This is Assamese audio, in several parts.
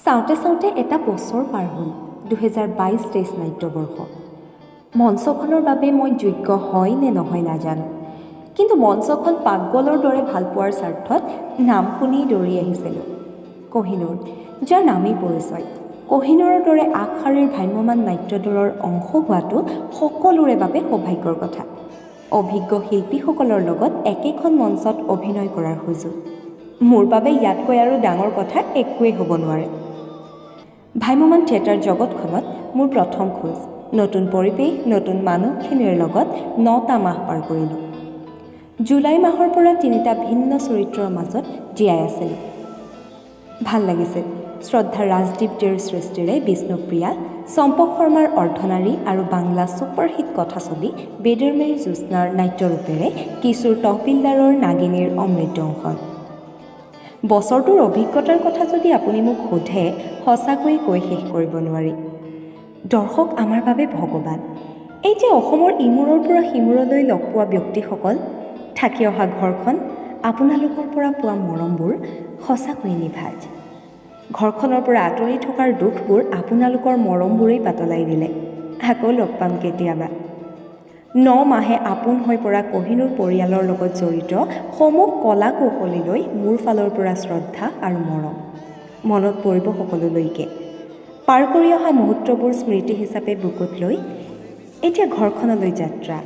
চাওঁতে চাওঁতে এটা বছৰ পাৰ হ'ল 2022-23 নাট্যবৰ্ষ। মঞ্চখনৰ বাবে মই যোগ্য হয় নে নহয় নাজানো, কিন্তু মঞ্চখন পাগলৰ দৰে ভাল পোৱাৰ স্বাৰ্থত নাম শুনি দৌৰি আহিছিলোঁ। কহিনুৰ, যাৰ নামেই পৰিচয়। কহিনুৰৰ দৰে আগশাৰীৰ ভ্ৰাম্যমাণ নাট্যদলৰ অংশ হোৱাটো সকলোৰে বাবে সৌভাগ্যৰ কথা। অভিজ্ঞ শিল্পীসকলৰ লগত একেখন মঞ্চত অভিনয় কৰাৰ সুযোগ মোৰ বাবে ইয়াতকৈ আৰু ডাঙৰ কথা একোৱেই হ'ব নোৱাৰে। ভ্ৰাম্যমাণ থিয়েটাৰ জগতখনত মোৰ প্ৰথম খোজ। নতুন পৰিৱেশ, নতুন মানুহখিনিৰ লগত 9টা মাহ পাৰ কৰিলোঁ। জুলাই মাহৰ পৰা 3টা ভিন্ন চৰিত্ৰৰ মাজত জীয়াই আছিলোঁ। ভাল লাগিছিল। শ্ৰদ্ধা ৰাজদীপ্তিৰ সৃষ্টিৰে বিষ্ণুপ্ৰিয়া, চম্পক শৰ্মাৰ অৰ্ধনাৰী আৰু বাংলা ছুপাৰহিট কথাছবি বেদৰমেৰ জ্যোৎস্নাৰ নাট্যৰূপেৰে কিশোৰ তহবিলদাৰৰ নাগিনীৰ অমৃত অংশন। বছৰটোৰ অভিজ্ঞতাৰ কথা যদি আপুনি মোক সোধে, সঁচাকৈয়ে কৈ শেষ কৰিব নোৱাৰি। দৰ্শক আমাৰ বাবে ভগৱান। এই যে অসমৰ ইমূৰৰ পৰা সিমূৰলৈ লগ পোৱা ব্যক্তিসকল, থাকি অহা ঘৰখন, আপোনালোকৰ পৰা পোৱা মৰমবোৰ সঁচাকৈয়ে নিভাঁজ। ঘৰখনৰ পৰা আঁতৰি থকাৰ দুখবোৰ আপোনালোকৰ মৰমবোৰেই পাতলাই দিলে। আকৌ লগ পাম কেতিয়াবা। 9 মাহে আপোন হৈ পৰা কহিনুৰ পৰিয়ালৰ লগত জড়িত সমূহ কলা কৌশলীলৈ মোৰ ফালৰ পৰা শ্ৰদ্ধা আৰু মৰম। মনত পৰিব সকলোলৈকে। পাৰ কৰি অহা মুহূৰ্তবোৰ স্মৃতি হিচাপে বুকুত লৈ এতিয়া ঘৰখনলৈ যাত্ৰা।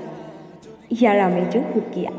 ইয়াৰ আমেজো সুকীয়া।